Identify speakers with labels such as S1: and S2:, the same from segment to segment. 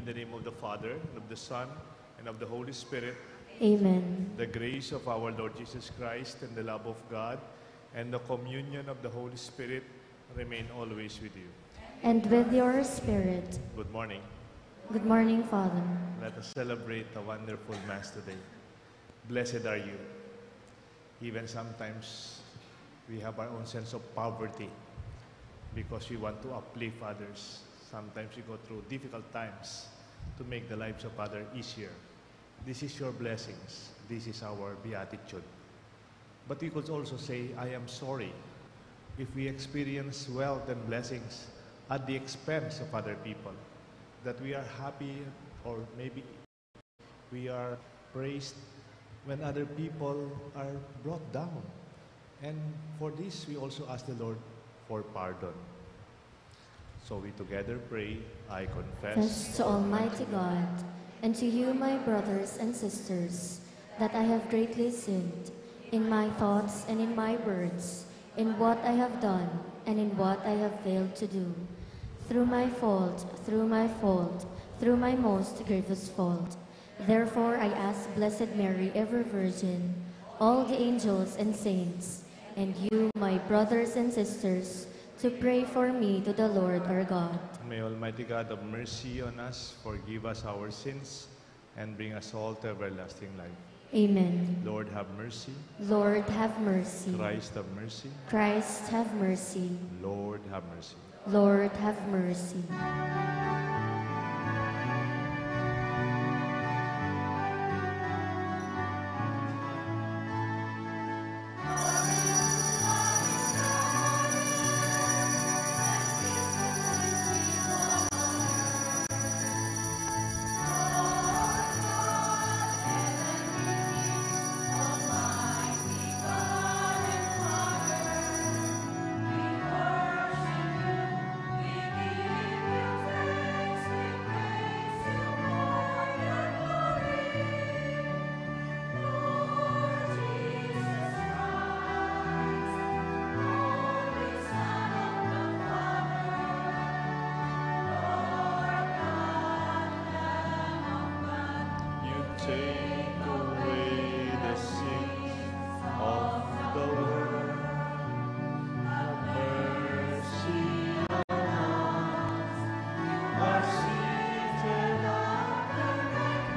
S1: In the name of the Father, and of the Son, and of the Holy Spirit.
S2: Amen.
S1: The grace of our Lord Jesus Christ and the love of God and the communion of the Holy Spirit remain always with you.
S2: And with your spirit.
S1: Good morning.
S2: Good morning, Father.
S1: Let us celebrate a wonderful Mass today. Blessed are you. Even sometimes we have our own sense of poverty because we want to uplift others. Sometimes we go through difficult times to make the lives of others easier. This is your blessings. This is our beatitude. But we could also say, I am sorry if we experience wealth and blessings at the expense of other people, that we are happy or maybe we are praised when other people are brought down. And for this, we also ask the Lord for pardon. So we together pray, I confess
S2: to Almighty God and to you, my brothers and sisters, that I have greatly sinned in my thoughts and in my words, in what I have done and in what I have failed to do. Through my fault, through my most grievous fault. Therefore I ask Blessed Mary, ever Virgin, all the angels and saints, and you, my brothers and sisters, to pray for me to the Lord our God.
S1: May Almighty God have mercy on us, forgive us our sins, and bring us all to everlasting life.
S2: Amen.
S1: Lord, have mercy.
S2: Lord, have mercy.
S1: Christ, have mercy.
S2: Christ, have mercy.
S1: Lord, have mercy.
S2: Lord, have mercy.
S1: Take away the sins of the world. Have mercy on us. You are seated at the right hand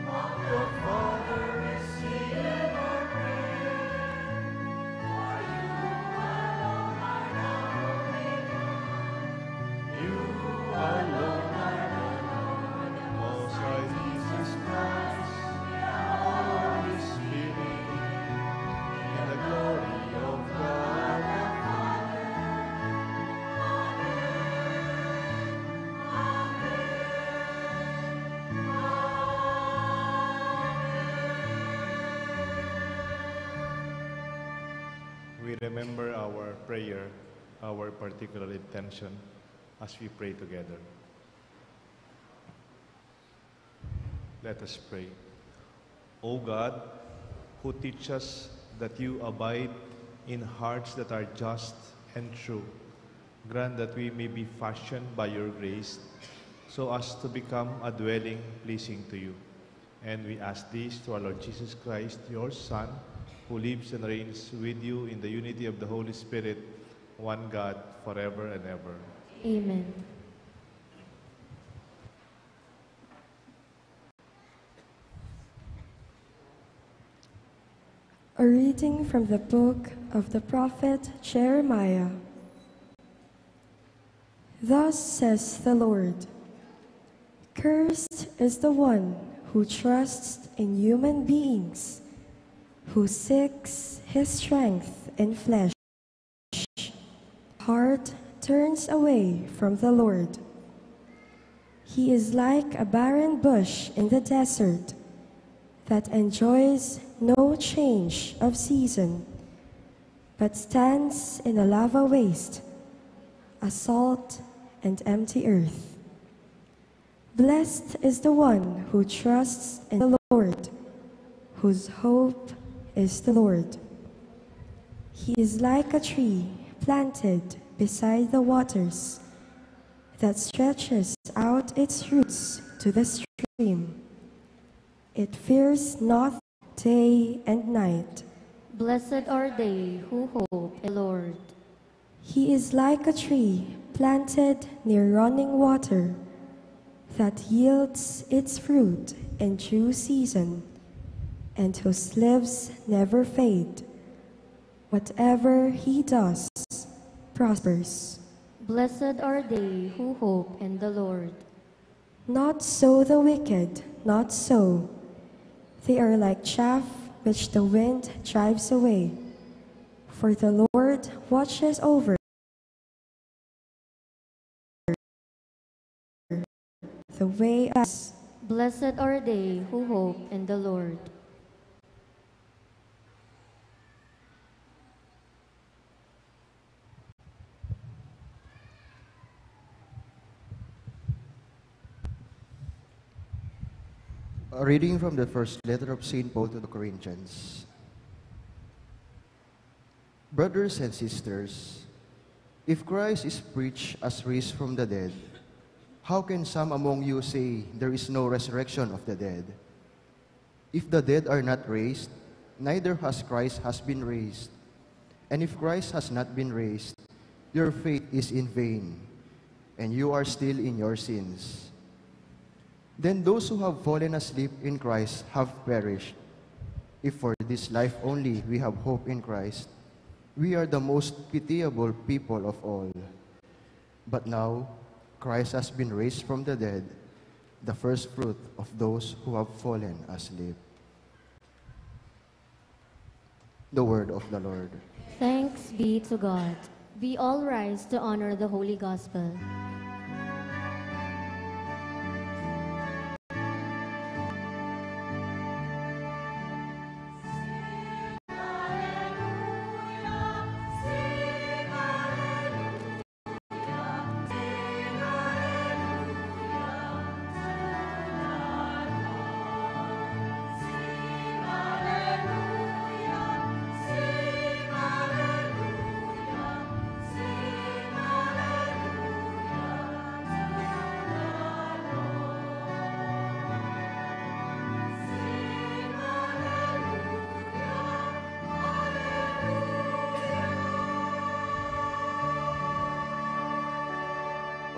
S1: of the Father. Receive our prayer. For you alone are the Holy God. You alone are the Lord, Most High Jesus Christ, Holy Spirit, in the glory of God the Father. We remember our prayer, our particular intention as we pray together. Let us pray. O God, who teach us that you abide in hearts that are just and true, grant that we may be fashioned by your grace so as to become a dwelling pleasing to you. And we ask this through our Lord Jesus Christ, your Son, who lives and reigns with you in the unity of the Holy Spirit, one God, forever and ever.
S2: Amen.
S3: A reading from the book of the prophet Jeremiah. Thus says the Lord, cursed is the one who trusts in human beings, who seeks his strength in flesh. Heart turns away from the Lord. He is like a barren bush in the desert that enjoys no change of season, but stands in a lava waste, a salt and empty earth. Blessed is the one who trusts in the Lord, whose hope is the Lord. He is like a tree planted beside the waters, that stretches out out its roots to the stream. It fears not day and night.
S2: Blessed are they who hope in the Lord.
S3: He is like a tree planted near running water that yields its fruit in due season and whose leaves never fade. Whatever he does prospers.
S2: Blessed are they who hope in the Lord.
S3: Not so the wicked, not so. They are like chaff which the wind drives away. For the Lord watches over the way of us.
S2: Blessed are they who hope in the Lord.
S4: A reading from the first letter of St. Paul to the Corinthians. Brothers and sisters, if Christ is preached as raised from the dead, how can some among you say there is no resurrection of the dead? If the dead are not raised, neither has Christ has been raised. And if Christ has not been raised, your faith is in vain, and you are still in your sins. Then those who have fallen asleep in Christ have perished. If for this life only we have hope in Christ, we are the most pitiable people of all. But now, Christ has been raised from the dead, the first fruit of those who have fallen asleep. The word of the Lord.
S2: Thanks be to God. We all rise to honor the Holy Gospel.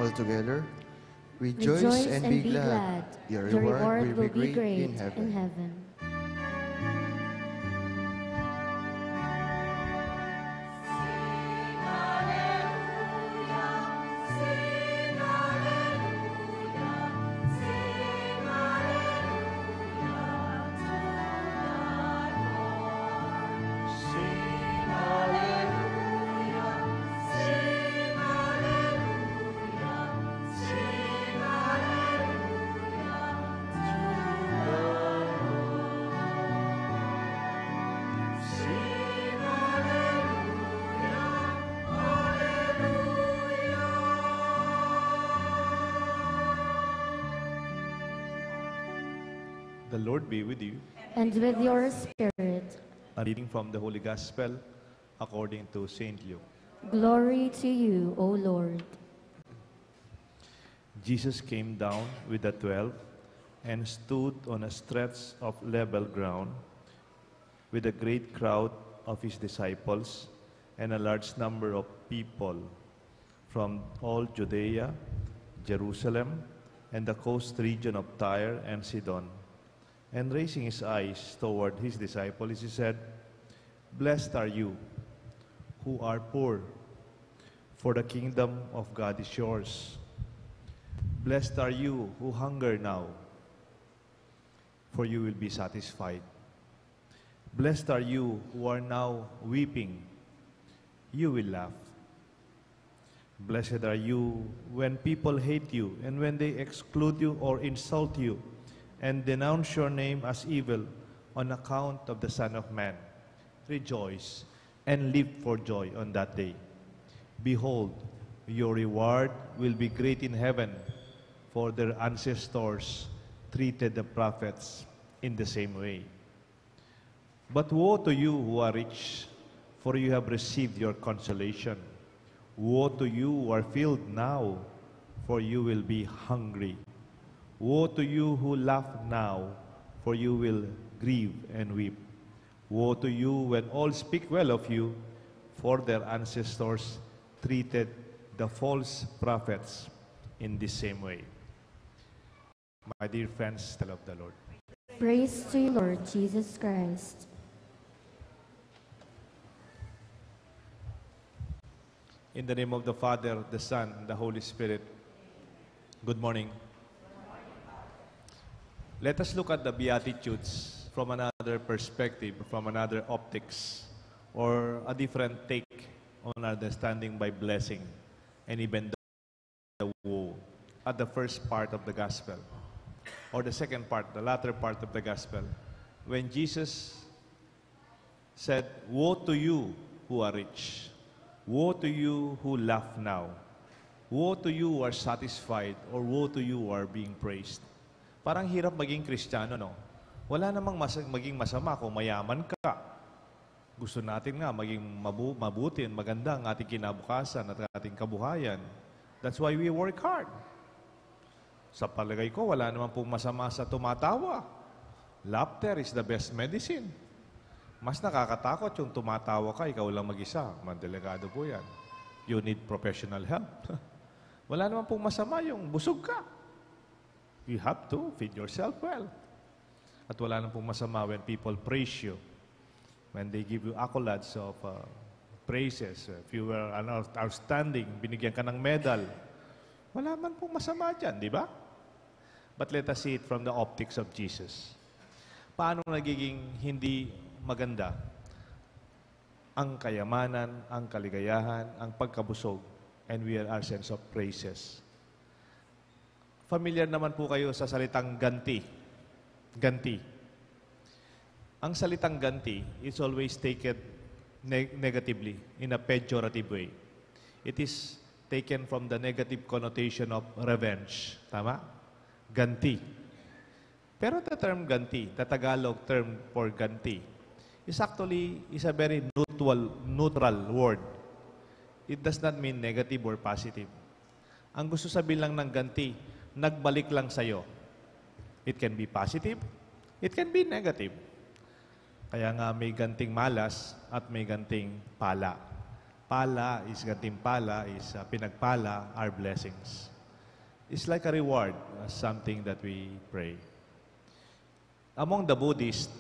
S4: All together, rejoice and be glad. Your reward will be great in heaven.
S1: The Lord be with you.
S2: And with your spirit.
S1: A reading from the Holy Gospel according to St. Luke.
S2: Glory to you, O Lord.
S1: Jesus came down with the 12 and stood on a stretch of level ground with a great crowd of his disciples and a large number of people from all Judea, Jerusalem, and the coast region of Tyre and Sidon. And raising his eyes toward his disciples, he said, "Blessed are you who are poor, for the kingdom of God is yours. Blessed are you who hunger now, for you will be satisfied. Blessed are you who are now weeping, you will laugh. Blessed are you when people hate you and when they exclude you or insult you and denounce your name as evil on account of the Son of Man. Rejoice and leap for joy on that day. Behold, your reward will be great in heaven, for their ancestors treated the prophets in the same way. But woe to you who are rich, for you have received your consolation. Woe to you who are filled now, for you will be hungry. Woe to you who laugh now, for you will grieve and weep. Woe to you when all speak well of you, for their ancestors treated the false prophets in the same way. My dear friends, tell of the Lord.
S2: Praise to you, Lord Jesus Christ.
S1: In the name of the Father, the Son, and the Holy Spirit. Good morning. Let us look at the Beatitudes from another perspective, from another optics, or a different take on understanding by blessing and even the woe at the first part of the Gospel, or the second part, the latter part of the Gospel, when Jesus said, "Woe to you who are rich. Woe to you who laugh now. Woe to you who are satisfied, or woe to you who are being praised." Parang hirap maging Kristiyano, no? Wala namang maging masama kung mayaman ka. Gusto natin nga maging mabuti at maganda ang ating kinabukasan at ating kabuhayan. That's why we work hard. Sa palagay ko, wala naman pong masama sa tumatawa. Laughter is the best medicine. Mas nakakatakot yung tumatawa ka, ikaw lang mag-isa. Mandelikado po yan. You need professional help. Wala naman pong masama yung busog ka. You have to feed yourself well. At wala naman pong masama when people praise you. When they give you accolades of praises. If you were outstanding, binigyan ka ng medal. Wala man pong masama dyan, di ba? But let us see it from the optics of Jesus. Paano nagiging hindi maganda ang kayamanan, ang kaligayahan, ang pagkabusog, and we are our sense of praises. Familiar naman po kayo sa salitang ganti. Ganti. Ang salitang ganti is always taken negatively, in a pejorative way. It is taken from the negative connotation of revenge. Tama? Ganti. Pero the term ganti, the Tagalog term for ganti, is a very neutral word. It does not mean negative or positive. Ang gusto sabihin lang ng ganti, nagbalik lang sa'yo. It can be positive, it can be negative. Kaya nga may ganting malas at may ganting pala. Pala is ganting pala, is pinagpala our blessings. It's like a reward, something that we pray. Among the Buddhists,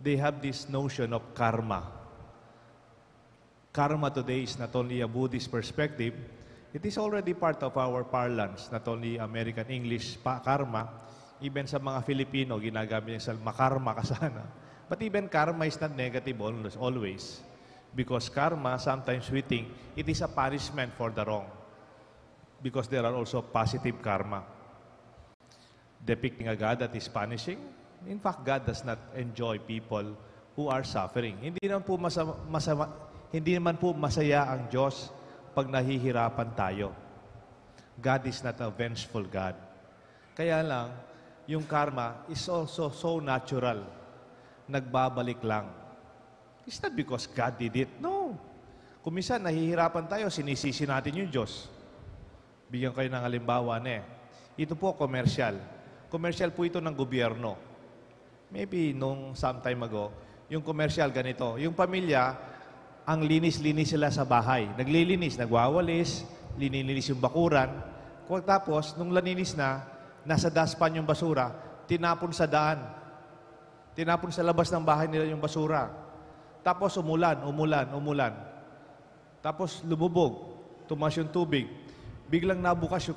S1: they have this notion of karma. Karma today is not only a Buddhist perspective, it is already part of our parlance, not only American English karma, even sa mga Filipino, ginagamit niya sa makarma ka sana. But even karma is not negative always. Because karma, sometimes we think, it is a punishment for the wrong. Because there are also positive karma. Depicting a God that is punishing, in fact, God does not enjoy people who are suffering. Hindi naman po masaya ang Diyos pag nahihirapan tayo. God is not a vengeful God. Kaya lang, yung karma is also so natural. Nagbabalik lang. It's not because God did it. No. Kung minsan nahihirapan tayo, sinisisi natin yung Diyos. Bigyan kayo ng halimbawa Ito po, commercial. Commercial po ito ng gobyerno. Maybe nung some time ago, yung commercial ganito. Yung pamilya, ang linis-linis sila sa bahay. Naglilinis, nagwawalis, linilinis yung bakuran. Tapos, nung laninis na, nasa daspan yung basura, tinapon sa daan. Tinapon sa labas ng bahay nila yung basura. Tapos umulan. Tapos lumubog, tumaas yung tubig. Biglang nabukas yung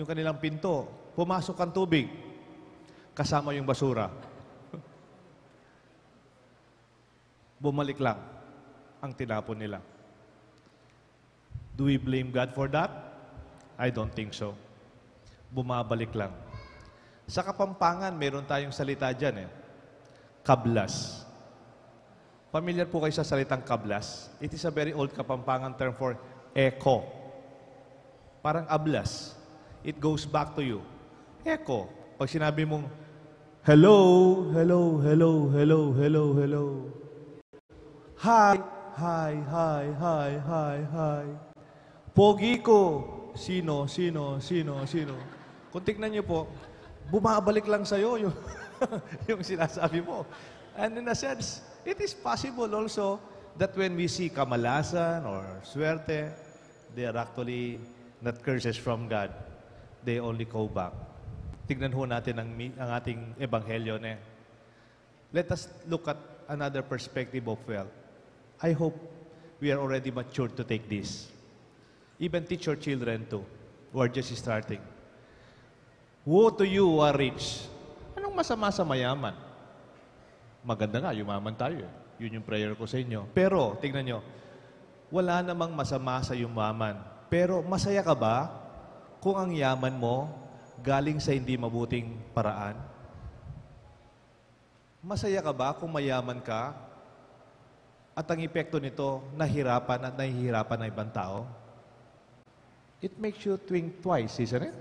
S1: kanilang pinto. Pumasok ang tubig. Kasama yung basura. Bumalik lang ang tinapon nila. Do we blame God for that? I don't think so. Bumabalik lang. Sa Kapampangan, meron tayong salita dyan kablas. Familiar po kayo sa salitang kablas? It is a very old Kapampangan term for echo. Parang ablas. It goes back to you. Echo. Pag sinabi mong, hello, hello, hello, hello, hello, hello. Hi, hi, hi, hi, hi, hi. Pogi ko, sino. Kung tignan niyo po, bumabalik lang sa'yo yung, yung sinasabi mo. And in a sense, it is possible also that when we see kamalasan or swerte, they are actually not curses from God. They only go back. Tignan ho natin ang ating ebanghelyo na. Let us look at another perspective of wealth. I hope we are already mature to take this. Even teach your children too, who are just starting. Woe to you who are rich. Anong masama sa mayaman? Maganda nga, yumaman tayo. Yun yung prayer ko sa inyo. Pero, tignan nyo, wala namang masama sa yumaman. Pero, masaya ka ba kung ang yaman mo galing sa hindi mabuting paraan? Masaya ka ba kung mayaman ka at ang epekto nito, nahihirapan at nahihirapan ng ibang tao? It makes you think twice, isn't it?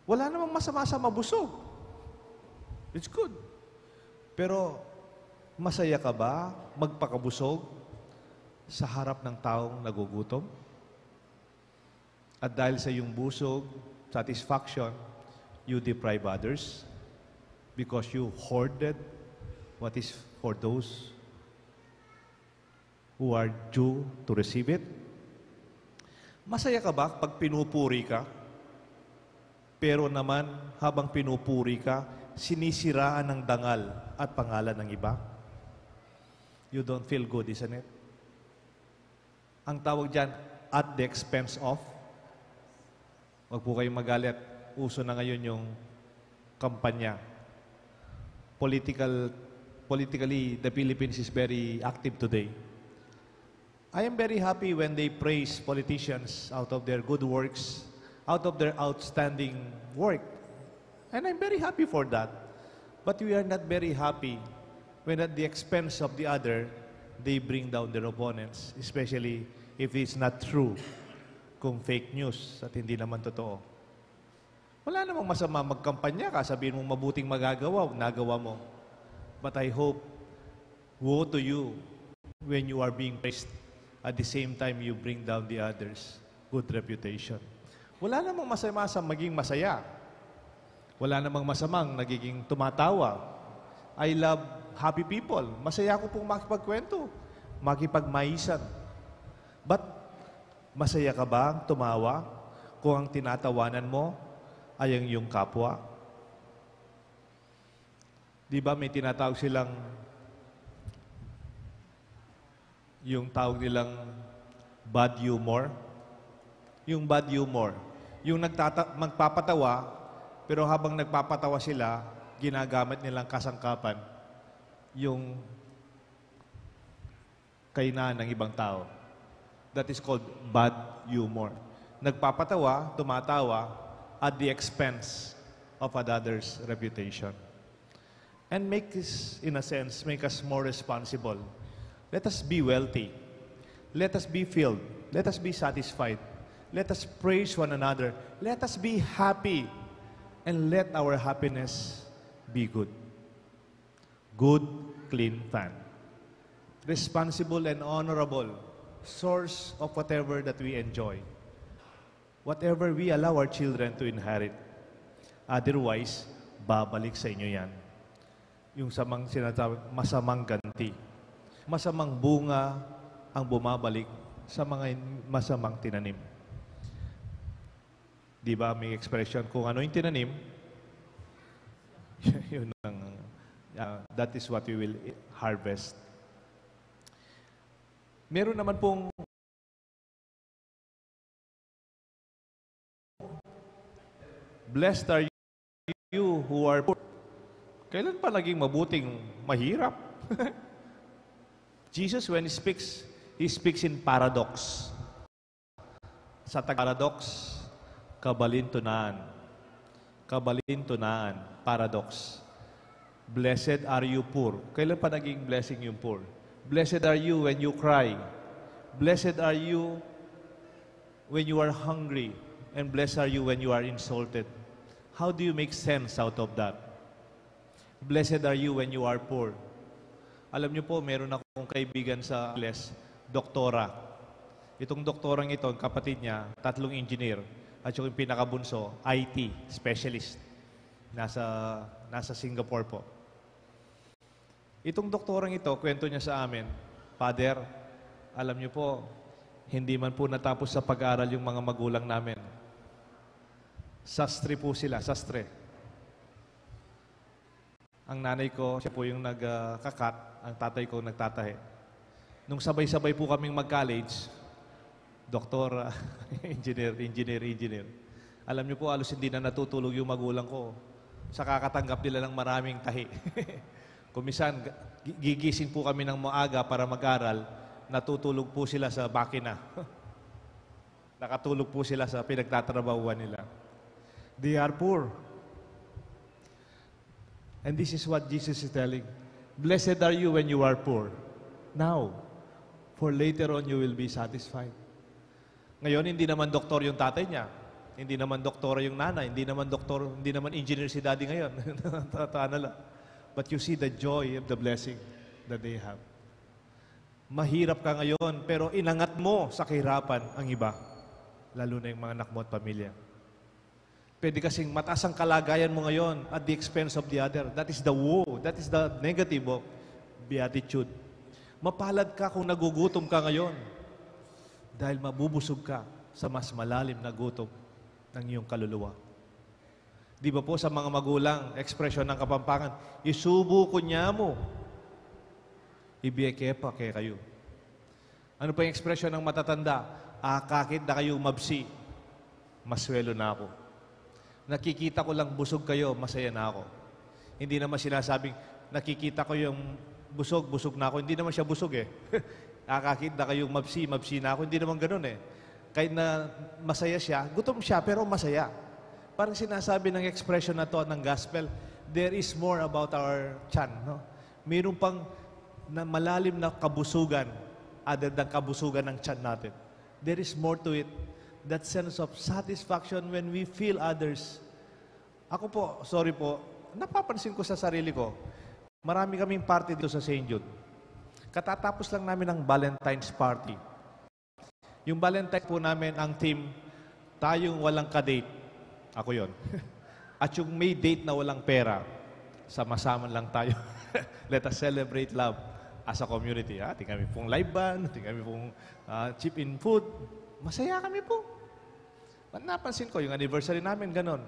S1: Wala namang masama sa mabusog. It's good. Pero, masaya ka ba magpakabusog sa harap ng taong nagugutom? At dahil sa iyong busog, satisfaction, you deprive others because you hoarded what is for those who are due to receive it? Masaya ka ba pag pinupuri ka? Pero naman, habang pinupuri ka, sinisiraan ng dangal at pangalan ng iba? You don't feel good, isn't it? Ang tawag dyan, at the expense of. Huwag po kayong magalit. Uso na ngayon yung kampanya. Politically, the Philippines is very active today. I am very happy when they praise politicians out of their good works, out of their outstanding work. And I'm very happy for that. But we are not very happy when at the expense of the other, they bring down their opponents, especially if it's not true, kung fake news at hindi naman totoo. Wala namang masama magkampanya ka, sabihin mong mabuting magagawa, nagawa mo. But I hope, woe to you when you are being praised. At the same time, you bring down the others. Good reputation. Wala namang masama sa maging masaya. Wala namang masamang nagiging tumatawa. I love happy people. Masaya ako pong makipagkwento, makipagmaisan. But, masaya ka ba tumawa kung ang tinatawanan mo ay ang iyong kapwa? Di ba may tinatawag silang yung tawag nilang bad humor? Yung bad humor. Yung magpapatawa, pero habang nagpapatawa sila, ginagamit nilang kasangkapan yung kahinaan ng ibang tao. That is called bad humor. Nagpapatawa, tumatawa, at the expense of another's reputation. And make us, in a sense, make us more responsible. Let us be wealthy. Let us be filled. Let us be satisfied. Let us praise one another. Let us be happy. And let our happiness be good. Good, clean fan. Responsible and honorable source of whatever that we enjoy. Whatever we allow our children to inherit. Otherwise, babalik sa inyo yan. Yung sinatawag, masamang ganti. Masamang bunga ang bumabalik sa mga masamang tinanim. Di ba may expression, kung ano yung tinanim, yun ang, that is what we will harvest. Meron naman pong blessed are you who are poor. Kailan pa naging mabuting mahirap? Jesus, when He speaks in paradox. Sa paradox, kabalintunaan. Kabalintunaan, paradox. Blessed are you poor. Kailan pa naging blessing yung poor? Blessed are you when you cry. Blessed are you when you are hungry. And blessed are you when you are insulted. How do you make sense out of that? Blessed are you when you are poor. Alam niyo po, meron akong kaibigan sa Les, doktora. Itong doktorang ito, ang kapatid niya, 3 engineer. At yung pinakabunso, IT specialist. Nasa Singapore po. Itong doktorang ito, kwento niya sa amin, Father, alam niyo po, hindi man po natapos sa pag-aaral yung mga magulang namin. Sastre po sila, sastre. Ang nanay ko, siya po yung nagkakat, ang tatay ko nagtatahi. Nung sabay-sabay po kaming mag-college, doktor, engineer. Alam niyo po, halos hindi na natutulog yung magulang ko sa kakatanggap nila ng maraming tahi. Kumisan, gigising po kami ng maaga para mag-aral, natutulog po sila sa bakina. Nakatulog po sila sa pinagtatrabahuan nila. They are poor. And this is what Jesus is telling. Blessed are you when you are poor. Now, for later on you will be satisfied. Ngayon, hindi naman doktor yung tatay niya. Hindi naman doktora yung nanay. Hindi naman engineer si daddy ngayon. But you see the joy of the blessing that they have. Mahirap ka ngayon, pero inangat mo sa kahirapan ang iba. Lalo na yung mga anak mo at pamilya. Pwede kasing mataas ang kalagayan mo ngayon at the expense of the other. That is the woe. That is the negative of beatitude. Mapalad ka kung nagugutom ka ngayon dahil mabubusog ka sa mas malalim na gutom ng iyong kaluluwa. Di ba po sa mga magulang, ekspresyon ng Kapampangan, isubo ko niya mo, ibiyeke pa kay kayo. Ano pa yung ekspresyon ng matatanda? Kakit na kayo mabsi, maswelo na ako. Nakikita ko lang busog kayo, masaya na ako. Hindi naman sinasabing, nakikita ko yung busog na ako. Hindi naman siya busog eh. Kakit na kayo mabsi na ako. Hindi naman ganun eh. Kahit na masaya siya, gutom siya pero masaya. Parang sinasabi ng expression na to ng gospel, there is more about our tiyan. No? Mayroon pang na malalim na kabusugan other than kabusugan ng tiyan natin. There is more to it. That sense of satisfaction when we feel others. Ako po, sorry po, napapansin ko sa sarili ko, marami kaming party dito sa St. Jude. Katatapos lang namin ng Valentine's party. Yung Valentine po namin, ang theme, tayong walang kadate. Ako yon. At yung may date na walang pera, sama-sama lang tayo. Let us celebrate love as a community. Tingnan kami pong live band, tingnan kami pong chip in food. Masaya kami po. Napansin ko, yung anniversary namin, ganon.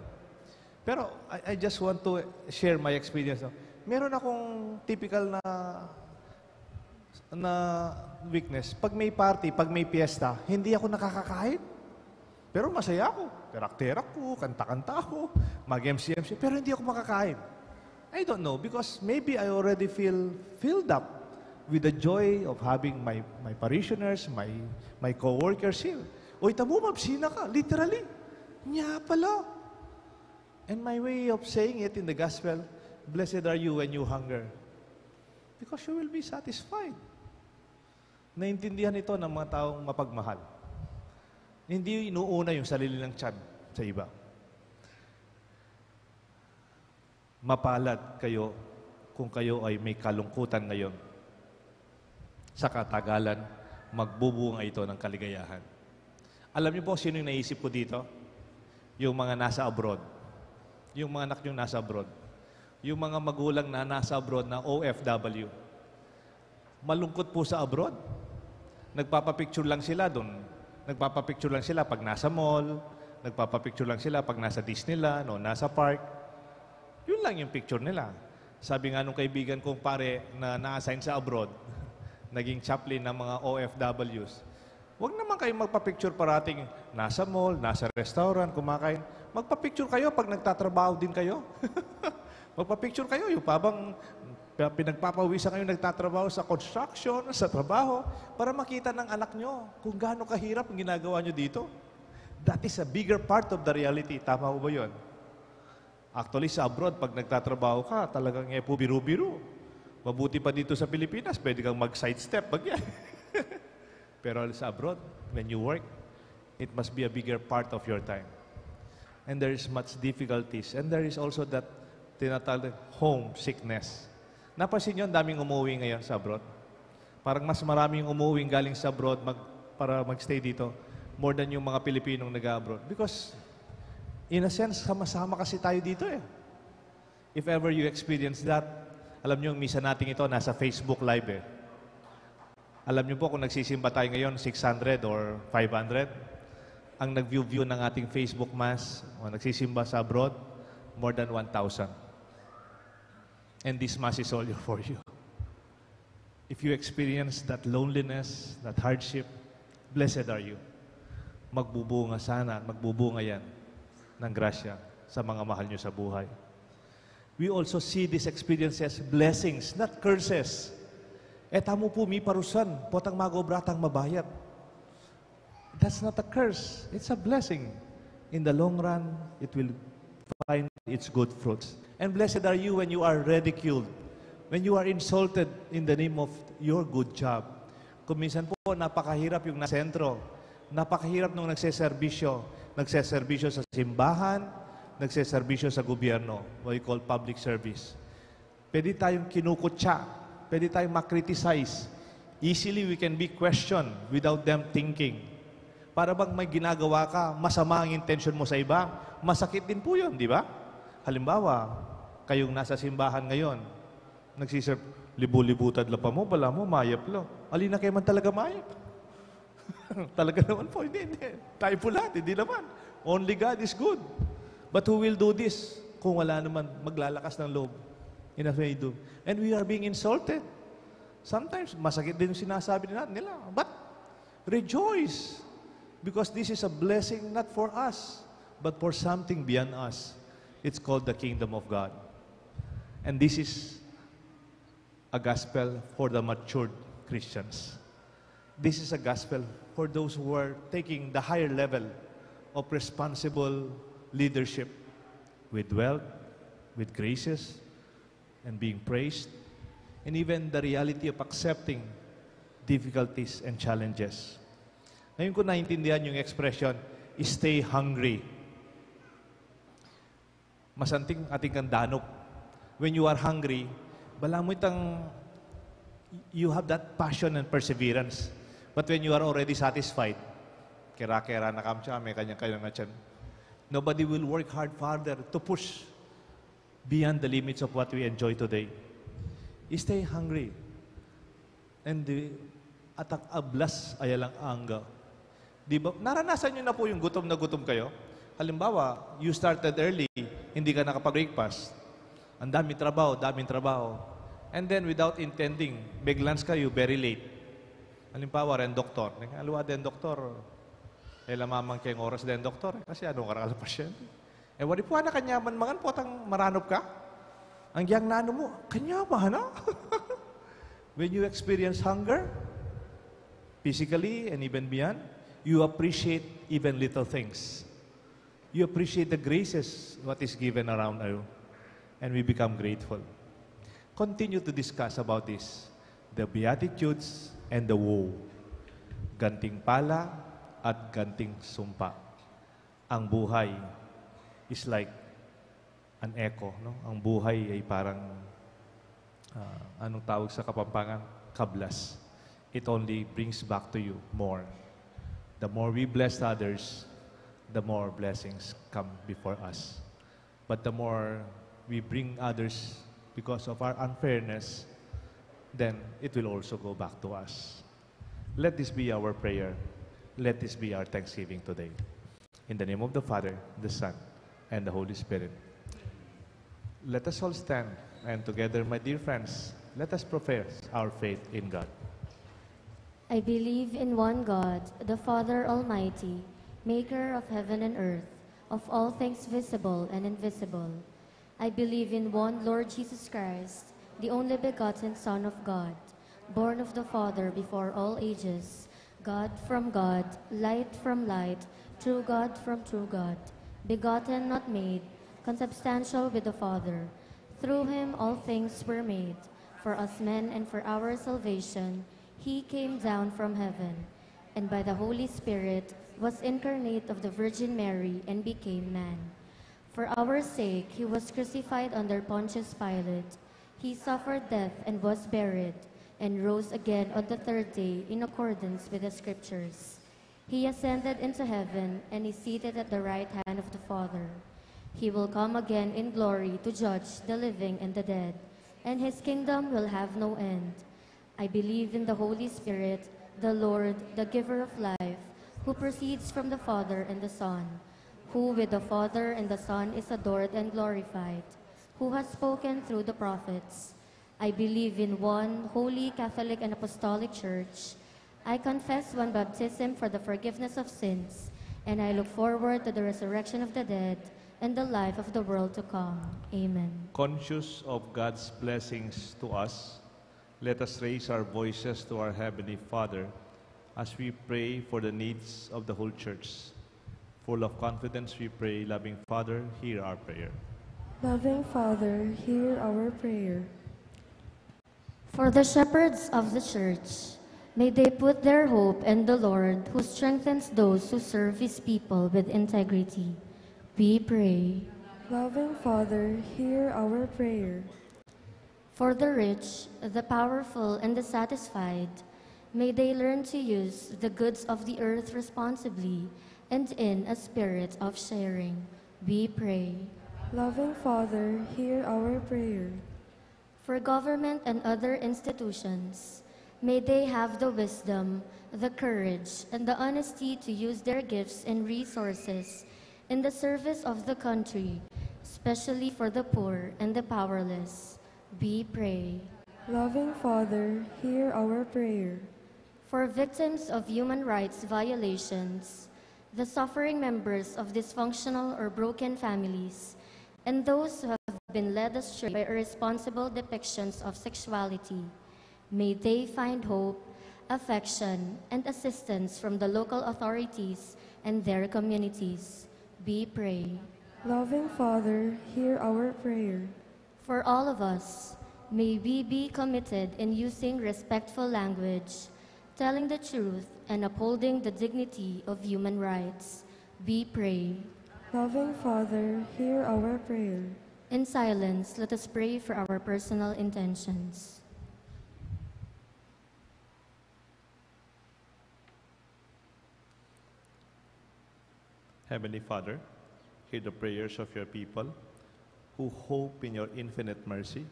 S1: Pero I just want to share my experience. Meron akong typical na weakness. Pag may party, pag may piyesta, hindi ako nakakakain. Pero masaya ako. Terak-terak ko, kanta-kanta ako, mag-MC-MC, pero hindi ako makakain. I don't know, because maybe I already feel filled up with the joy of having my parishioners, my co-workers here. Oy, tamo, mabsina ka, literally. Nya pala. And my way of saying it in the gospel, blessed are you when you hunger. Because you will be satisfied. Naintindihan ito ng mga taong mapagmahal. Hindi inuuna yung sarili ng tiyan sa iba. Mapalad kayo kung kayo ay may kalungkutan ngayon. Sa katagalan, magbubunga ito ng kaligayahan. Alam niyo po sino yung naisip ko dito? Yung mga nasa abroad. Yung mga anak yung nasa abroad. Yung mga magulang na nasa abroad na OFW. Malungkot po sa abroad. Nagpapapicture lang sila doon. Nagpapapicture lang sila pag nasa mall, nagpapapicture lang sila pag nasa Disneyland o nasa park. Yun lang yung picture nila. Sabi nga nung kaibigan kong pare na na-assign sa abroad, naging chaplain ng mga OFWs, huwag naman kayong magpapicture parating nasa mall, nasa restaurant, kumakain. Magpapicture kayo pag nagtatrabaho din kayo. Magpapicture kayo, yung pabang pinagpapawisan kayo nagtatrabaho sa construction, sa trabaho, para makita ng anak nyo kung gaano kahirap ang ginagawa nyo dito. That is a bigger part of the reality. Tama mo ba yun? Actually, sa abroad, pag nagtatrabaho ka, talagang po biru-biru. Mabuti pa dito sa Pilipinas, pwede kang mag-sidestep, bagyan. Pero sa abroad, when you work, it must be a bigger part of your time. And there is much difficulties. And there is also that tinatawag homesickness. Napansin nyo, daming umuwi ngayon sa abroad. Parang mas maraming umuwi galing sa abroad, para magstay dito more than yung mga Pilipinong nag-abroad. Because, in a sense, sama-sama kasi tayo dito eh. If ever you experience that, alam nyo, misa natin ito, nasa Facebook Live eh. Alam nyo po, kung nagsisimba tayo ngayon, 600 or 500, ang nag-view ng ating Facebook Mass, o nagsisimba sa abroad, more than 1,000. And this Mass is all for you. If you experience that loneliness, that hardship, blessed are you. Magbubunga sana, magbubunga yan ng grasya sa mga mahal nyo sa buhay. We also see these experiences blessings, not curses. Tamo po mi parusan, potang magobratang mabayat. That's not a curse, it's a blessing. In the long run, it will find its good fruits. And blessed are you when you are ridiculed, when you are insulted in the name of your good job. Kung minsan po, napakahirap yung nasentro, napakahirap nung nagseserbisyo sa simbahan, nagseserbisyo sa gobyerno, what we call public service. Pwede tayong kinukutya, pwede tayong makriticize. Easily we can be questioned without them thinking. Para bang may ginagawa ka, masama ang intention mo sa iba, masakit din po yun, di ba? Halimbawa, kayong nasa simbahan ngayon, nagsiserve, libu-libutad la pa mo, bala mo, mayap lo. Alina kayo man talaga mayap. Talaga naman po, hindi. Tayo po lahat, hindi naman. Only God is good. But who will do this kung wala naman maglalakas ng loob? In a way, do. And we are being insulted. Sometimes, masakit din yung sinasabi nila. But, rejoice. Because this is a blessing not for us, but for something beyond us. It's called the kingdom of God. And this is a gospel for the matured Christians. This is a gospel for those who are taking the higher level of responsible leadership with wealth, with graces, and being praised, and even the reality of accepting difficulties and challenges. Ngayon ko naintindihan yung expression, stay hungry. Masanting ating kandanok. When you are hungry, bala mo itang, you have that passion and perseverance. But when you are already satisfied, kera-kera na kamcha, may kanyang-kanyang na tiyan, nobody will work hard further to push beyond the limits of what we enjoy today. Stay hungry. And atak ablas ayalang angga. Di ba? Naranasan nyo na po yung gutom na gutom kayo? Halimbawa, you started early, hindi ka nakapag-breakfast. Ang daming trabaho. And then, without intending, may lunch kayo, very late. Halimbawa, rin doktor. Alwa din doktor. Lamamang kayong oras din doktor. Kasi anong karakal pasyente. Wali po na kanyaman mangan po atang maranop ka. Ang giyang nano mo, kanyaman na. When you experience hunger, physically and even beyond, you appreciate even little things. You appreciate the graces, what is given around you, and we become grateful. Continue to discuss about this, the Beatitudes and the woe, ganting pala at ganting sumpa. Ang buhay is like an echo, no? Ang buhay ay parang, anong tawag sa Kapampangan? Kablas. It only brings back to you more. The more we bless others, the more blessings come before us. But the more we bring others because of our unfairness, then it will also go back to us. Let this be our prayer. Let this be our thanksgiving today. In the name of the Father, the Son, and the Holy Spirit. Let us all stand, and together, my dear friends, let us profess our faith in God.
S2: I believe in one God, the Father Almighty, maker of heaven and earth, of all things visible and invisible. I believe in one Lord Jesus Christ, the only begotten Son of God, born of the Father before all ages, God from God, light from light, true God from true God, begotten, not made, consubstantial with the Father. Through him all things were made. For us men and for our salvation, he came down from heaven, and by the Holy Spirit was incarnate of the Virgin Mary and became man. For our sake he was crucified under Pontius Pilate. He suffered death and was buried, and rose again on the third day in accordance with the Scriptures. He ascended into heaven and is seated at the right hand of the Father. He will come again in glory to judge the living and the dead, and his kingdom will have no end. I believe in the Holy Spirit, the Lord, the giver of life, who proceeds from the Father and the Son, who with the Father and the Son is adored and glorified, who has spoken through the prophets. I believe in one holy Catholic and Apostolic Church. I confess one baptism for the forgiveness of sins, and I look forward to the resurrection of the dead and the life of the world to come. Amen.
S1: Conscious of God's blessings to us, let us raise our voices to our Heavenly Father as we pray for the needs of the whole Church. Full of confidence we pray, loving Father, hear our prayer.
S3: Loving Father, hear our prayer.
S2: For the shepherds of the Church, may they put their hope in the Lord, who strengthens those who serve his people with integrity. We pray.
S3: Loving Father, hear our prayer.
S2: For the rich, the powerful, and the satisfied, may they learn to use the goods of the earth responsibly and in a spirit of sharing. We pray.
S3: Loving Father, hear our prayer.
S2: For government and other institutions, may they have the wisdom, the courage, and the honesty to use their gifts and resources in the service of the country, especially for the poor and the powerless. We pray.
S3: Loving Father, hear our prayer.
S2: For victims of human rights violations, the suffering members of dysfunctional or broken families, and those who have been led astray by irresponsible depictions of sexuality, may they find hope, affection, and assistance from the local authorities and their communities. We pray.
S3: Loving Father, hear our prayer.
S2: For all of us, may we be committed in using respectful language, telling the truth, and upholding the dignity of human rights. We pray.
S3: Loving Father, hear our prayer.
S2: In silence, let us pray for our personal intentions.
S1: Heavenly Father, hear the prayers of your people who hope in your infinite mercy.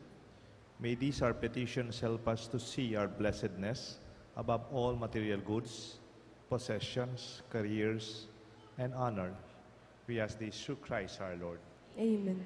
S1: May these our petitions help us to see our blessedness above all material goods, possessions, careers, and honor. We ask this through Christ our Lord.
S3: Amen.